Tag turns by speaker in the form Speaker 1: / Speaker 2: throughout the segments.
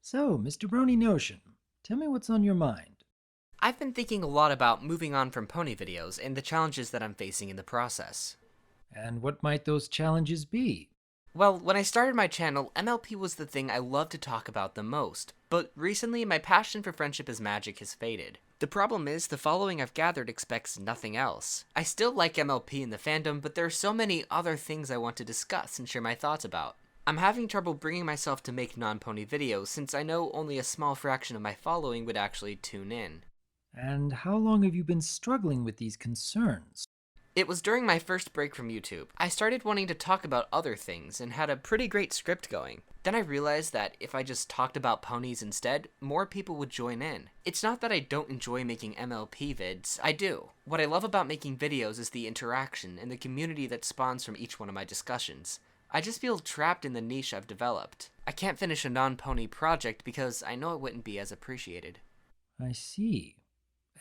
Speaker 1: So, Mr. Brony Notion, tell me what's on your mind.
Speaker 2: I've been thinking a lot about moving on from pony videos and the challenges that I'm facing in the process.
Speaker 1: And what might those challenges be?
Speaker 2: Well, when I started my channel, MLP was the thing I loved to talk about the most, but recently my passion for Friendship is Magic has faded. The problem is, the following I've gathered expects nothing else. I still like MLP in the fandom, but there are so many other things I want to discuss and share my thoughts about. I'm having trouble bringing myself to make non-pony videos since I know only a small fraction of my following would actually tune in.
Speaker 1: And how long have you been struggling with these concerns?
Speaker 2: It was during my first break from YouTube. I started wanting to talk about other things and had a pretty great script going. Then I realized that if I just talked about ponies instead, more people would join in. It's not that I don't enjoy making MLP vids, I do. What I love about making videos is the interaction and the community that spawns from each one of my discussions. I just feel trapped in the niche I've developed. I can't finish a non-pony project because I know it wouldn't be as appreciated.
Speaker 1: I see.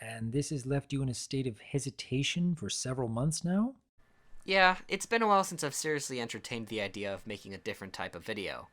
Speaker 1: And this has left you in a state of hesitation for several months now?
Speaker 2: Yeah, it's been a while since I've seriously entertained the idea of making a different type of video.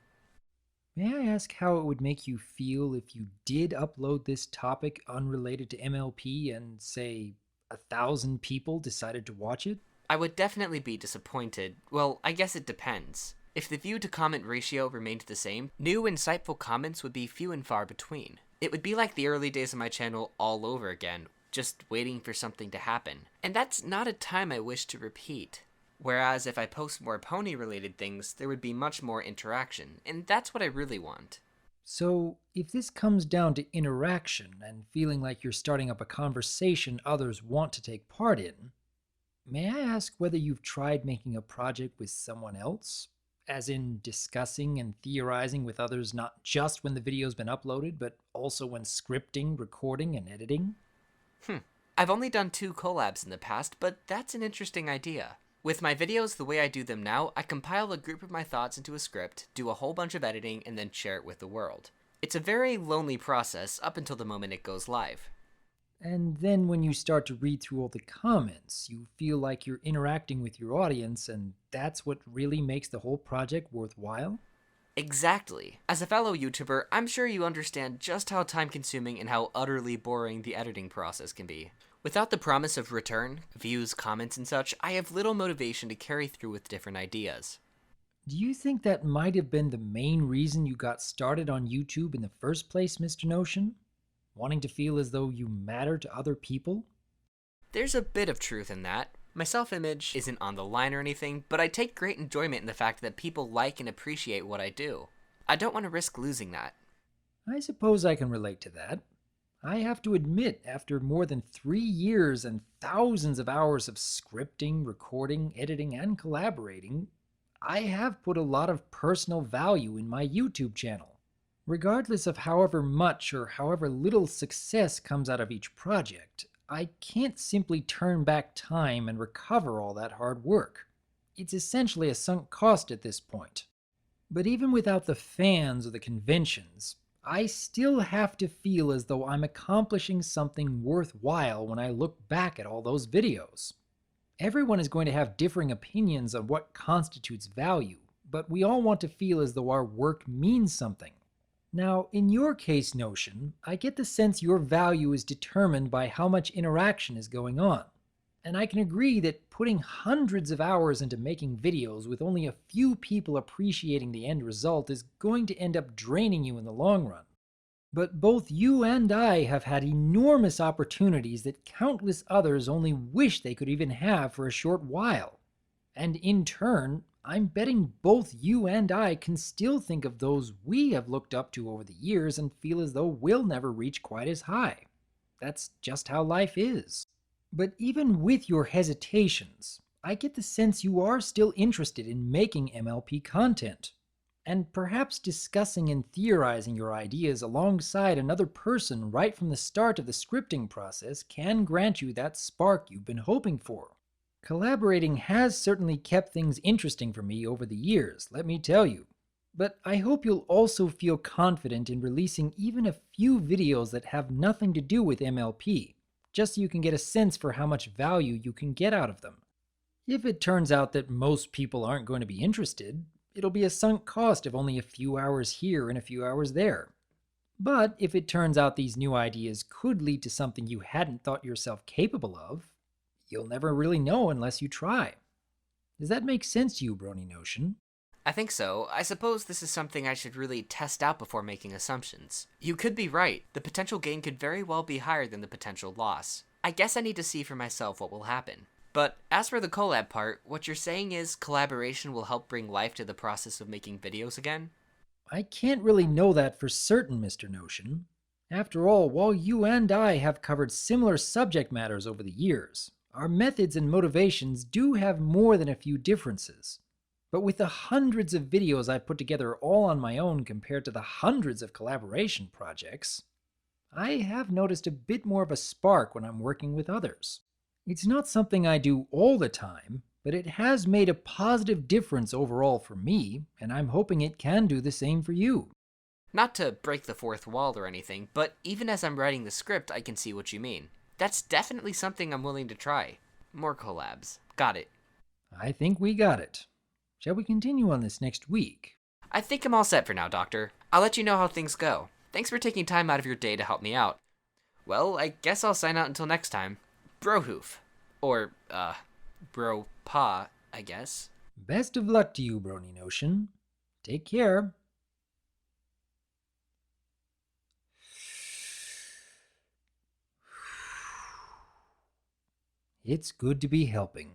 Speaker 1: May I ask how it would make you feel if you did upload this topic unrelated to MLP and, say, 1,000 people decided to watch it?
Speaker 2: I would definitely be disappointed. Well, I guess it depends. If the view to comment ratio remained the same, new insightful comments would be few and far between. It would be like the early days of my channel all over again, just waiting for something to happen. And that's not a time I wish to repeat. Whereas if I post more pony related things, there would be much more interaction, and that's what I really want.
Speaker 1: So, if this comes down to interaction and feeling like you're starting up a conversation others want to take part in, may I ask whether you've tried making a project with someone else? As in discussing and theorizing with others not just when the video's been uploaded, but also when scripting, recording, and editing?
Speaker 2: I've only done 2 collabs in the past, but that's an interesting idea. With my videos the way I do them now, I compile a group of my thoughts into a script, do a whole bunch of editing, and then share it with the world. It's a very lonely process up until the moment it goes live.
Speaker 1: And then when you start to read through all the comments, you feel like you're interacting with your audience, and that's what really makes the whole project worthwhile?
Speaker 2: Exactly. As a fellow YouTuber, I'm sure you understand just how time-consuming and how utterly boring the editing process can be. Without the promise of return, views, comments, and such, I have little motivation to carry through with different ideas.
Speaker 1: Do you think that might have been the main reason you got started on YouTube in the first place, Mr. Notion? Wanting to feel as though you matter to other people?
Speaker 2: There's a bit of truth in that. My self-image isn't on the line or anything, but I take great enjoyment in the fact that people like and appreciate what I do. I don't want to risk losing that.
Speaker 1: I suppose I can relate to that. I have to admit, after more than 3 years and thousands of hours of scripting, recording, editing, and collaborating, I have put a lot of personal value in my YouTube channel. Regardless of however much or however little success comes out of each project, I can't simply turn back time and recover all that hard work. It's essentially a sunk cost at this point. But even without the fans or the conventions, I still have to feel as though I'm accomplishing something worthwhile when I look back at all those videos. Everyone is going to have differing opinions on what constitutes value, but we all want to feel as though our work means something. Now, in your case, Notion, I get the sense your value is determined by how much interaction is going on. And I can agree that putting hundreds of hours into making videos with only a few people appreciating the end result is going to end up draining you in the long run. But both you and I have had enormous opportunities that countless others only wish they could even have for a short while. And in turn, I'm betting both you and I can still think of those we have looked up to over the years and feel as though we'll never reach quite as high. That's just how life is. But even with your hesitations, I get the sense you are still interested in making MLP content. And perhaps discussing and theorizing your ideas alongside another person right from the start of the scripting process can grant you that spark you've been hoping for. Collaborating has certainly kept things interesting for me over the years, let me tell you. But I hope you'll also feel confident in releasing even a few videos that have nothing to do with MLP, just so you can get a sense for how much value you can get out of them. If it turns out that most people aren't going to be interested, it'll be a sunk cost of only a few hours here and a few hours there. But if it turns out these new ideas could lead to something you hadn't thought yourself capable of, you'll never really know unless you try. Does that make sense to you, Brony Notion?
Speaker 2: I think so. I suppose this is something I should really test out before making assumptions. You could be right. The potential gain could very well be higher than the potential loss. I guess I need to see for myself what will happen. But as for the collab part, what you're saying is collaboration will help bring life to the process of making videos again?
Speaker 1: I can't really know that for certain, Mr. Notion. After all, while you and I have covered similar subject matters over the years, our methods and motivations do have more than a few differences. But with the hundreds of videos I've put together all on my own compared to the hundreds of collaboration projects, I have noticed a bit more of a spark when I'm working with others. It's not something I do all the time, but it has made a positive difference overall for me, and I'm hoping it can do the same for you.
Speaker 2: Not to break the fourth wall or anything, but even as I'm writing the script, I can see what you mean. That's definitely something I'm willing to try. More collabs. Got it.
Speaker 1: I think we got it. Shall we continue on this next week?
Speaker 2: I think I'm all set for now, Doctor. I'll let you know how things go. Thanks for taking time out of your day to help me out. Well, I guess I'll sign out until next time. Brohoof. Or, Bro Pa, I guess.
Speaker 1: Best of luck to you, Brony Notion. Take care. It's good to be helping.